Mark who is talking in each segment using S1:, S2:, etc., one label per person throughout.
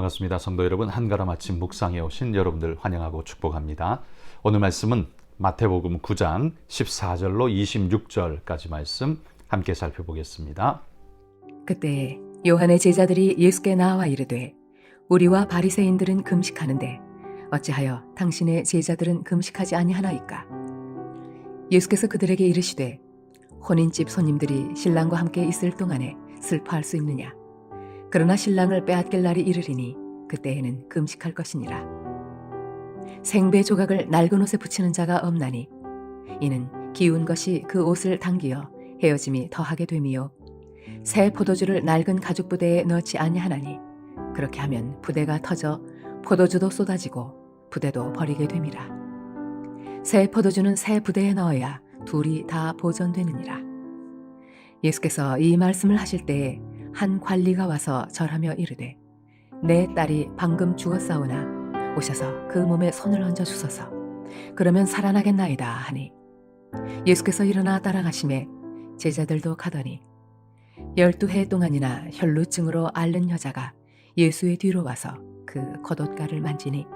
S1: 반갑습니다. 성도 여러분, 한가람 아침 묵상에 오신 여러분들 환영하고 축복합니다. 오늘 말씀은 마태복음 9장 14절로 26절까지 말씀 함께 살펴보겠습니다.
S2: 그때 요한의 제자들이 예수께 나와 이르되 우리와 바리새인들은 금식하는데 어찌하여 당신의 제자들은 금식하지 아니하나이까? 예수께서 그들에게 이르시되 혼인집 손님들이 신랑과 함께 있을 동안에 슬퍼할 수 있느냐? 그러나 신랑을 빼앗길 날이 이르리니 그때에는 금식할 것이니라. 생배 조각을 낡은 옷에 붙이는 자가 없나니 이는 기운 것이 그 옷을 당기어 헤어짐이 더하게 됨이요 새 포도주를 낡은 가죽 부대에 넣지 아니하나니 그렇게 하면 부대가 터져 포도주도 쏟아지고 부대도 버리게 됨이라. 새 포도주는 새 부대에 넣어야 둘이 다 보존되느니라. 예수께서 이 말씀을 하실 때에 한 관리가 와서 절하며 이르되 내 딸이 방금 죽었사오나 오셔서 그 몸에 손을 얹어 주소서. 그러면 살아나겠나이다 하니 예수께서 일어나 따라가시매 제자들도 가더니 12해 동안이나 혈루증으로 앓는 여자가 예수의 뒤로 와서 그 겉옷가를 만지니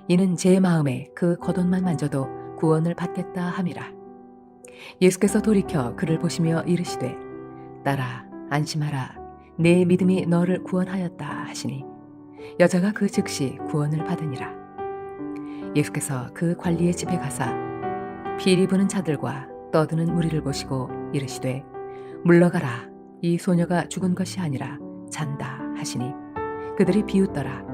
S2: 이는 제 마음에 그 겉옷만 만져도 구원을 받겠다 함이라. 예수께서 돌이켜 그를 보시며 이르시되 딸아 안심하라, 내 믿음이 너를 구원하였다 하시니 여자가 그 즉시 구원을 받으니라. 예수께서 그 관리의 집에 가사 피리 부는 자들과 떠드는 무리를 보시고 이르시되 물러가라, 이 소녀가 죽은 것이 아니라 잔다 하시니 그들이 비웃더라.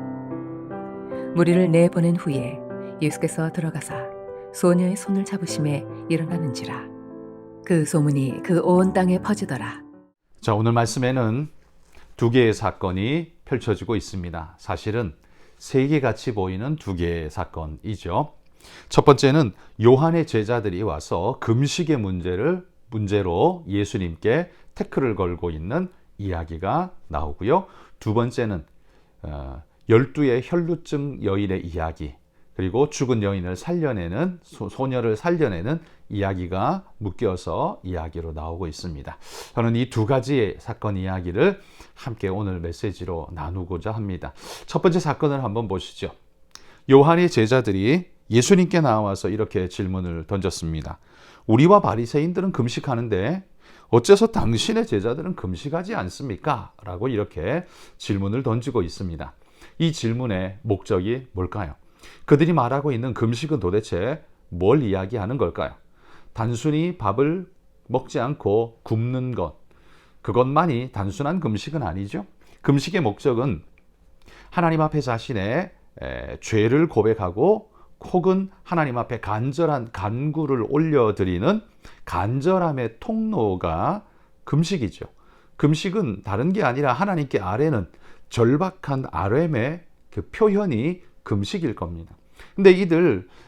S2: 무리를 내보낸 후에 예수께서 들어가사 소녀의 손을 잡으심에 일어나는지라. 그 소문이 그 온 땅에 퍼지더라.
S1: 자, 오늘 말씀에는 두 개의 사건이 펼쳐지고 있습니다. 사실은 세 개 같이 보이는 두 개의 사건이죠. 첫 번째는 요한의 제자들이 와서 금식의 문제로 예수님께 태클을 걸고 있는 이야기가 나오고요. 두 번째는 12의 혈루증 여인의 이야기, 그리고 죽은 여인을 살려내는 소녀를 살려내는 이야기가 묶여서 이야기로 나오고 있습니다. 저는 이 두 가지의 사건 이야기를 함께 오늘 메시지로 나누고자 합니다. 첫 번째 사건을 한번 보시죠. 요한의 제자들이 예수님께 나와서 이렇게 질문을 던졌습니다. 우리와 바리새인들은 금식하는데 어째서 당신의 제자들은 금식하지 않습니까? 라고 이렇게 질문을 던지고 있습니다. 이 질문의 목적이 뭘까요? 그들이 말하고 있는 금식은 도대체 뭘 이야기하는 걸까요? 단순히 밥을 먹지 않고 굶는 것, 그것만이 단순한 금식은 아니죠. 금식의 목적은 하나님 앞에 자신의 죄를 고백하고 혹은 하나님 앞에 간절한 간구를 올려드리는 간절함의 통로가 금식이죠. 금식은 다른 게 아니라 하나님께 아뢰는 절박한 아뢰의 그 표현이 금식일 겁니다. 근데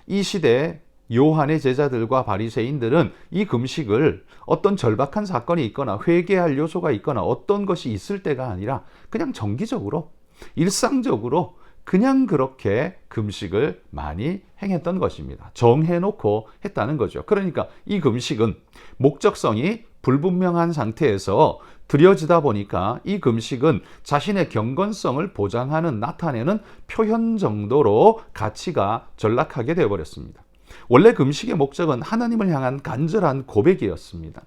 S1: 이 시대 요한의 제자들과 바리새인들은 이 금식을 어떤 절박한 사건이 있거나 회개할 요소가 있거나 어떤 것이 있을 때가 아니라 그냥 정기적으로 일상적으로 그냥 그렇게 금식을 많이 행했던 것입니다. 정해놓고 했다는 거죠. 그러니까 이 금식은 목적성이 불분명한 상태에서 드려지다 보니까 이 금식은 자신의 경건성을 보장하는, 나타내는 표현 정도로 가치가 전락하게 되어버렸습니다. 원래 금식의 목적은 하나님을 향한 간절한 고백이었습니다.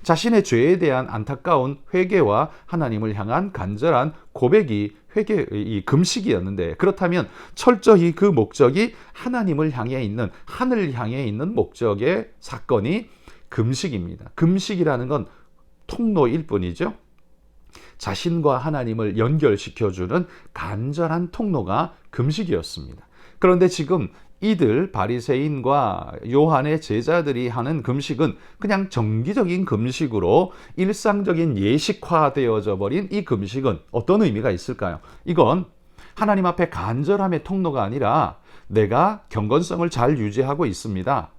S1: 자신의 죄에 대한 안타까운 회개와 하나님을 향한 간절한 고백이 이 금식이었는데, 그렇다면 철저히 그 목적이 하나님을 향해 있는, 하늘을 향해 있는 목적의 사건이 금식입니다. 금식이라는 건 통로일 뿐이죠. 자신과 하나님을 연결시켜주는 간절한 통로가 금식이었습니다. 그런데 지금 이들 바리새인과 요한의 제자들이 하는 금식은 그냥 정기적인 금식으로 일상적인 예식화되어져 버린 이 금식은 어떤 의미가 있을까요? 이건 하나님 앞에 간절함의 통로가 아니라 내가 경건성을 잘 유지하고 있습니다,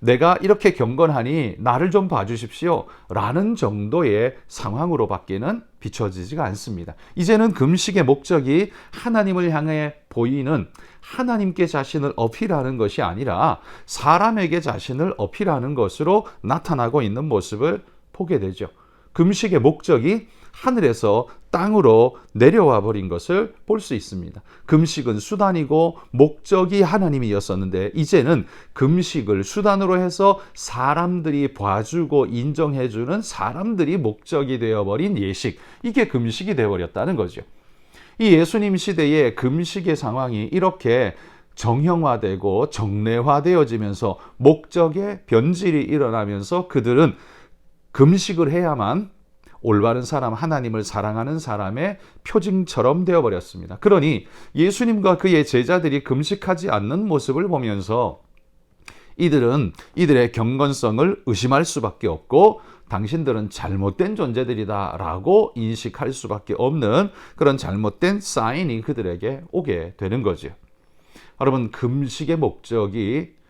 S1: 내가 이렇게 경건하니 나를 좀 봐주십시오 라는 정도의 상황으로 밖에는 비춰지지가 않습니다. 이제는 금식의 목적이 하나님을 향해 보이는 하나님께 자신을 어필하는 것이 아니라 사람에게 자신을 어필하는 것으로 나타나고 있는 모습을 보게 되죠. 금식의 목적이 하늘에서 땅으로 내려와 버린 것을 볼 수 있습니다. 금식은 수단이고 목적이 하나님이었었는데 이제는 금식을 수단으로 해서 사람들이 봐주고 인정해주는 사람들이 목적이 되어버린 예식, 이게 금식이 되어버렸다는 거죠. 이 예수님 시대의 금식의 상황이 이렇게 정형화되고 정례화되어지면서 목적의 변질이 일어나면서 그들은 금식을 해야만 올바른 사람, 하나님을 사랑하는 사람의 표징처럼 되어버렸습니다. 그러니 예수님과 그의 제자들이 금식하지 않는 모습을 보면서 이들은 이들의 경건성을 의심할 수밖에 없고 당신들은 잘못된 존재들이다 라고 인식할 수밖에 없는 그런 잘못된 사인이 그들에게 오게 되는 거죠. 여러분, 금식의 목적이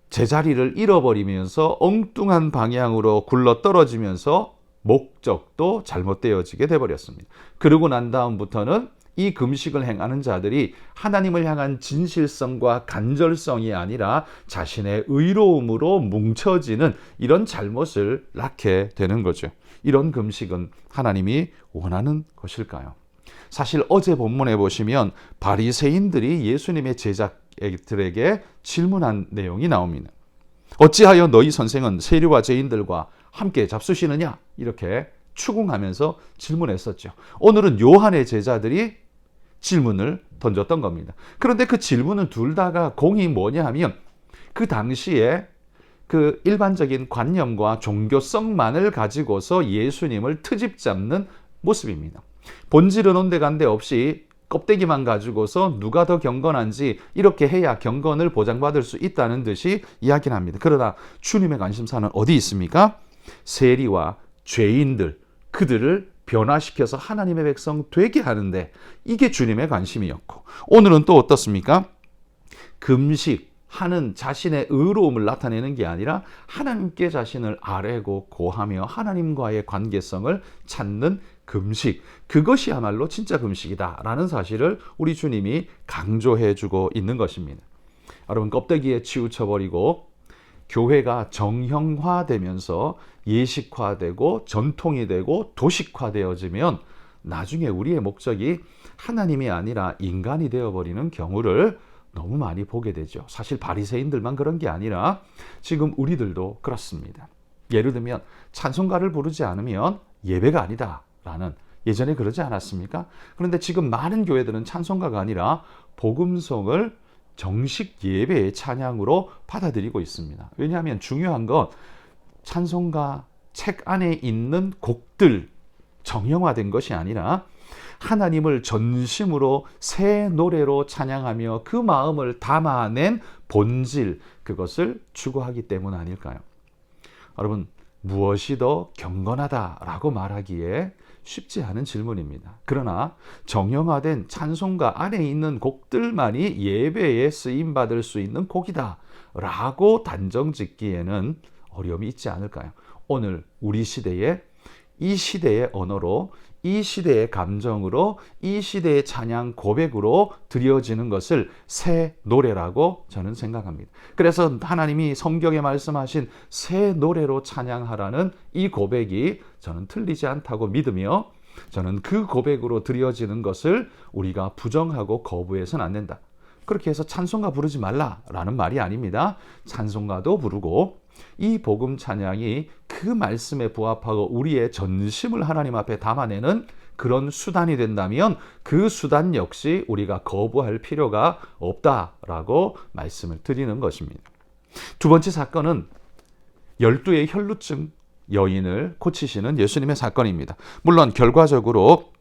S1: 제자리를 잃어버리면서 엉뚱한 방향으로 굴러떨어지면서 목적도 잘못되어지게 돼버렸습니다. 그러고 난 다음부터는 이 금식을 행하는 자들이 하나님을 향한 진실성과 간절성이 아니라 자신의 의로움으로 뭉쳐지는 이런 잘못을 낳게 되는 거죠. 이런 금식은 하나님이 원하는 것일까요? 사실 어제 본문에 보시면 바리새인들이 예수님의 제자들에게 질문한 내용이 나옵니다. 어찌하여 너희 선생은 세리와 죄인들과 함께 잡수시느냐? 이렇게 추궁하면서 질문했었죠. 오늘은 요한의 제자들이 질문을 던졌던 겁니다. 그런데 그 질문은 둘 다가 공이 뭐냐 하면 그 당시에 그 일반적인 관념과 종교성만을 가지고서 예수님을 트집 잡는 모습입니다. 본질은 온데간데 없이 껍데기만 가지고서 누가 더 경건한지 이렇게 해야 경건을 보장받을 수 있다는 듯이 이야기를 합니다. 그러나 주님의 관심사는 어디 있습니까? 세리와 죄인들, 그들을 변화시켜서 하나님의 백성 되게 하는데 이게 주님의 관심이었고, 오늘은 또 어떻습니까? 금식하는 자신의 의로움을 나타내는 게 아니라 하나님께 자신을 아뢰고 고하며 하나님과의 관계성을 찾는 금식, 그것이야말로 진짜 금식이다라는 사실을 우리 주님이 강조해주고 있는 것입니다. 여러분, 껍데기에 치우쳐버리고 교회가 정형화되면서 예식화되고 전통이 되고 도식화되어지면 나중에 우리의 목적이 하나님이 아니라 인간이 되어버리는 경우를 너무 많이 보게 되죠. 사실 바리새인들만 그런 게 아니라 지금 우리들도 그렇습니다. 예를 들면 찬송가를 부르지 않으면 예배가 아니다 라는, 예전에 그러지 않았습니까? 그런데 지금 많은 교회들은 찬송가가 아니라 복음성을 정식 예배의 찬양으로 받아들이고 있습니다. 왜냐하면 중요한 건 찬송가 책 안에 있는 곡들 정형화된 것이 아니라 하나님을 전심으로 새 노래로 찬양하며 그 마음을 담아낸 본질, 그것을 추구하기 때문 아닐까요? 여러분, 무엇이 더 경건하다라고 말하기에 쉽지 않은 질문입니다. 그러나 정형화된 찬송가 안에 있는 곡들만이 예배에 쓰임받을 수 있는 곡이다라고 단정짓기에는 어려움이 있지 않을까요? 오늘 우리 시대에 이 시대의 언어로, 이 시대의 감정으로, 이 시대의 찬양 고백으로 드려지는 것을 새 노래라고 저는 생각합니다. 그래서 하나님이 성경에 말씀하신 새 노래로 찬양하라는 이 고백이 저는 틀리지 않다고 믿으며, 저는 그 고백으로 드려지는 것을 우리가 부정하고 거부해서는 안 된다. 그렇게 해서 찬송가 부르지 말라라는 말이 아닙니다. 찬송가도 부르고 이 복음 찬양이 그 말씀에 부합하고 우리의 전심을 하나님 앞에 담아내는 그런 수단이 된다면 그 수단 역시 우리가 거부할 필요가 없다라고 말씀을 드리는 것입니다. 두 번째 사건은 12의 혈루증 여인을 고치시는 예수님의 사건입니다. 물론 결과적으로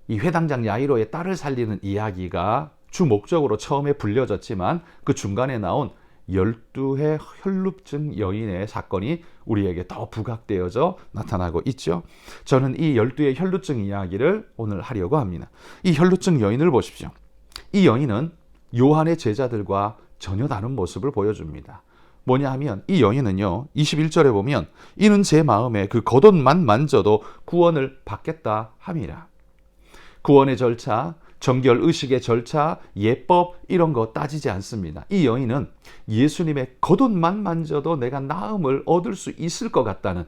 S1: 이 회당장 야이로의 딸을 살리는 이야기가 주 목적으로 처음에 불려졌지만 그 중간에 나온 12의 혈루증 여인의 사건이 우리에게 더 부각되어져 나타나고 있죠. 저는 이 12의 혈루증 이야기를 오늘 하려고 합니다. 이 혈루증 여인을 보십시오. 이 여인은 요한의 제자들과 전혀 다른 모습을 보여줍니다. 뭐냐 하면 이 여인은요, 21절에 보면 이는 제 마음에 그 겉옷만 만져도 구원을 받겠다 함이라. 구원의 절차, 정결, 의식의 절차, 예법 이런 거 따지지 않습니다. 이 여인은 예수님의 겉옷만 만져도 내가 나음을 얻을 수 있을 것 같다는,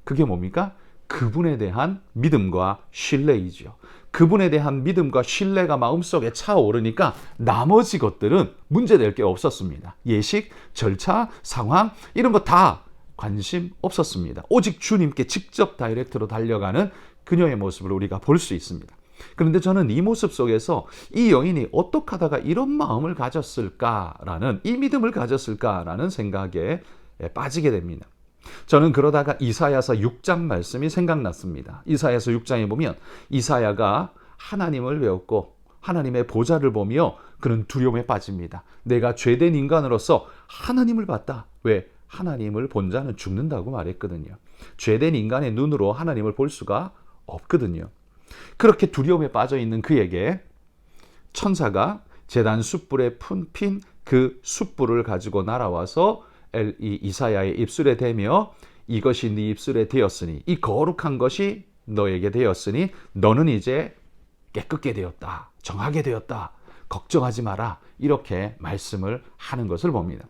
S1: 그게 뭡니까? 그분에 대한 믿음과 신뢰이죠. 그분에 대한 믿음과 신뢰가 마음속에 차오르니까 나머지 것들은 문제될 게 없었습니다. 예식, 절차, 상황 이런 거 다 관심 없었습니다. 오직 주님께 직접 다이렉트로 달려가는 그녀의 모습을 우리가 볼 수 있습니다. 그런데 저는 이 모습 속에서 이 여인이 어떻게 하다가 이런 마음을 가졌을까라는, 이 믿음을 가졌을까라는 생각에 빠지게 됩니다. 저는 그러다가 이사야서 6장 말씀이 생각났습니다. 이사야서 6장에 보면 이사야가 하나님을 배웠고 하나님의 보좌를 보며 그는 두려움에 빠집니다. 내가 죄된 인간으로서 하나님을 봤다. 왜? 하나님을 본 자는 죽는다고 말했거든요. 죄된 인간의 눈으로 하나님을 볼 수가 없거든요. 그렇게 두려움에 빠져 있는 그에게 천사가 제단 숯불에 핀 그 숯불을 가지고 날아와서 이사야의 입술에 대며 이것이 네 입술에 되었으니, 이 거룩한 것이 너에게 되었으니 너는 이제 깨끗게 되었다, 정하게 되었다, 걱정하지 마라, 이렇게 말씀을 하는 것을 봅니다.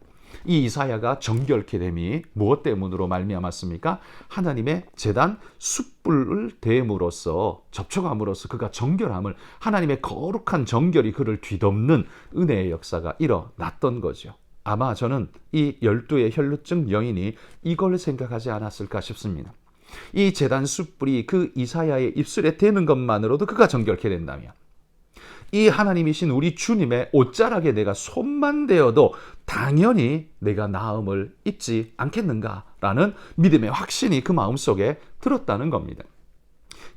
S1: 이 이사야가 정결케 됨이 무엇 때문으로 말미암았습니까? 하나님의 제단 숯불을 대함으로써, 접촉함으로써 그가 정결함을, 하나님의 거룩한 정결이 그를 뒤덮는 은혜의 역사가 일어났던 거죠. 아마 저는 이 12의 혈루증 여인이 이걸 생각하지 않았을까 싶습니다. 이 제단 숯불이 그 이사야의 입술에 대는 것만으로도 그가 정결케 된다면, 이 하나님이신 우리 주님의 옷자락에 내가 손만 대어도 당연히 내가 나음을 입지 않겠는가라는 믿음의 확신이 그 마음속에 들었다는 겁니다.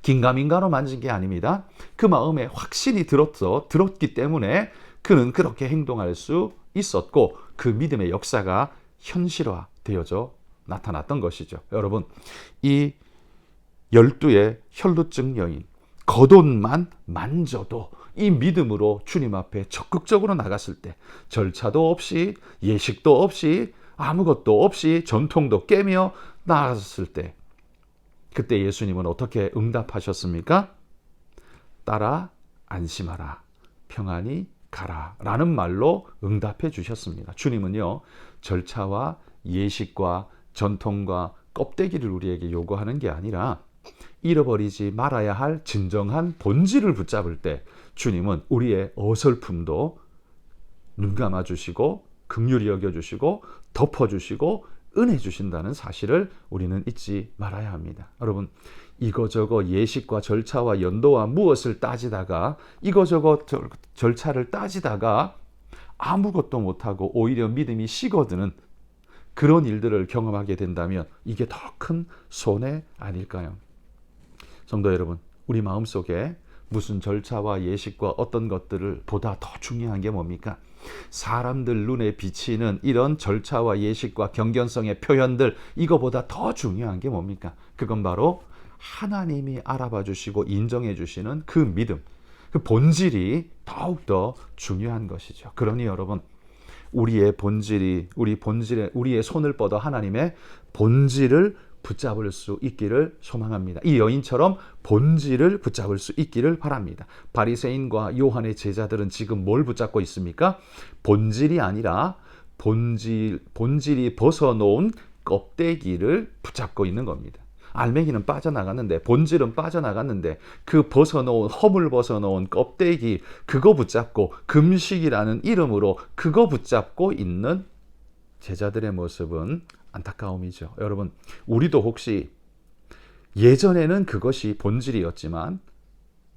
S1: 긴가민가로 만진 게 아닙니다. 그 마음에 확신이 들었기 때문에 그는 그렇게 행동할 수 있었고, 그 믿음의 역사가 현실화되어져 나타났던 것이죠. 여러분, 이 12의 혈루증 여인, 겉옷만 만져도 이 믿음으로 주님 앞에 적극적으로 나갔을 때, 절차도 없이, 예식도 없이, 아무것도 없이, 전통도 깨며 나갔을 때, 그때 예수님은 어떻게 응답하셨습니까? 따라 안심하라, 평안히 가라 라는 말로 응답해 주셨습니다. 주님은요, 절차와 예식과 전통과 껍데기를 우리에게 요구하는 게 아니라 잃어버리지 말아야 할 진정한 본질을 붙잡을 때 주님은 우리의 어설픔도 눈 감아주시고 긍휼히 여겨주시고 덮어주시고 은혜 주신다는 사실을 우리는 잊지 말아야 합니다. 여러분, 이거저거 예식과 절차와 연도와 무엇을 따지다가, 이거저거 절차를 따지다가 아무것도 못하고 오히려 믿음이 식어드는 그런 일들을 경험하게 된다면 이게 더 큰 손해 아닐까요? 성도 여러분, 우리 마음속에 무슨 절차와 예식과 어떤 것들을 보다 더 중요한 게 뭡니까? 사람들 눈에 비치는 이런 절차와 예식과 경건성의 표현들, 이거보다 더 중요한 게 뭡니까? 그건 바로 하나님이 알아봐 주시고 인정해 주시는 그 믿음, 그 본질이 더욱더 중요한 것이죠. 그러니 여러분, 우리의 손을 뻗어 하나님의 본질을 붙잡을 수 있기를 소망합니다. 이 여인처럼 본질을 붙잡을 수 있기를 바랍니다. 바리새인과 요한의 제자들은 지금 뭘 붙잡고 있습니까? 본질이 아니라 본질이 벗어놓은 껍데기를 붙잡고 있는 겁니다. 알맹이는 빠져나갔는데, 본질은 빠져나갔는데, 그 허물 벗어놓은 껍데기, 그거 붙잡고 금식이라는 이름으로 그거 붙잡고 있는 제자들의 모습은 안타까움이죠. 여러분, 우리도 혹시 예전에는 그것이 본질이었지만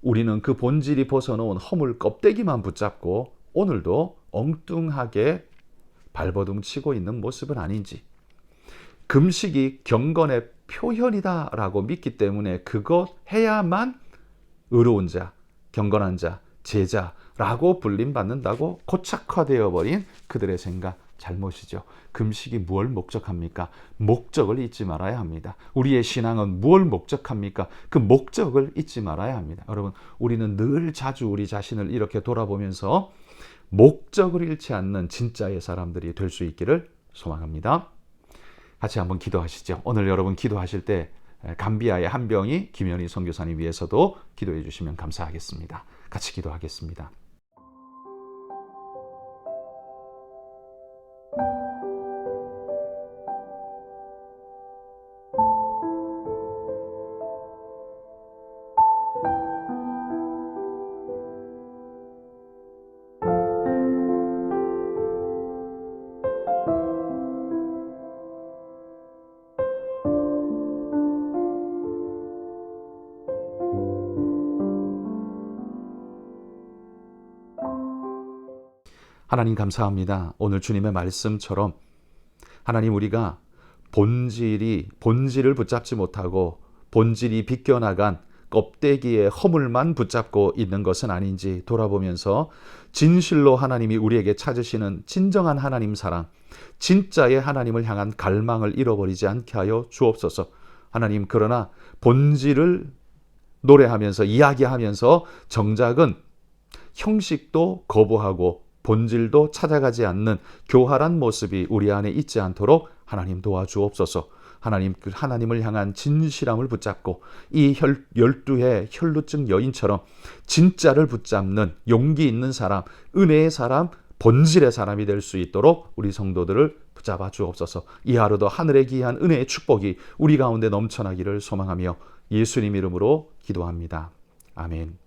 S1: 우리는 그 본질이 벗어놓은 허물 껍데기만 붙잡고 오늘도 엉뚱하게 발버둥 치고 있는 모습은 아닌지, 금식이 경건의 표현이다라고 믿기 때문에 그거 해야만 의로운 자, 경건한 자, 제자라고 불림받는다고 고착화되어 버린 그들의 생각, 잘못이죠. 금식이 무엇을 목적합니까? 목적을 잊지 말아야 합니다. 우리의 신앙은 무엇을 목적합니까? 그 목적을 잊지 말아야 합니다. 여러분, 우리는 늘 자주 우리 자신을 이렇게 돌아보면서 목적을 잃지 않는 진짜의 사람들이 될 수 있기를 소망합니다. 같이 한번 기도하시죠. 오늘 여러분 기도하실 때 감비아의 한 병이 김현희 선교사님 위해서도 기도해 주시면 감사하겠습니다. 같이 기도하겠습니다. 하나님 감사합니다. 오늘 주님의 말씀처럼 하나님, 우리가 본질을 붙잡지 못하고 본질이 비껴나간 껍데기의 허물만 붙잡고 있는 것은 아닌지 돌아보면서 진실로 하나님이 우리에게 찾으시는 진정한 하나님 사랑, 진짜의 하나님을 향한 갈망을 잃어버리지 않게 하여 주옵소서. 하나님, 그러나 본질을 노래하면서 이야기하면서 정작은 형식도 거부하고 본질도 찾아가지 않는 교활한 모습이 우리 안에 있지 않도록 하나님 도와주옵소서. 하나님, 그 하나님을 향한 진실함을 붙잡고 이 12의 혈루증 여인처럼 진짜를 붙잡는 용기 있는 사람, 은혜의 사람, 본질의 사람이 될 수 있도록 우리 성도들을 붙잡아 주옵소서. 이 하루도 하늘의 귀한 은혜의 축복이 우리 가운데 넘쳐나기를 소망하며 예수님 이름으로 기도합니다. 아멘.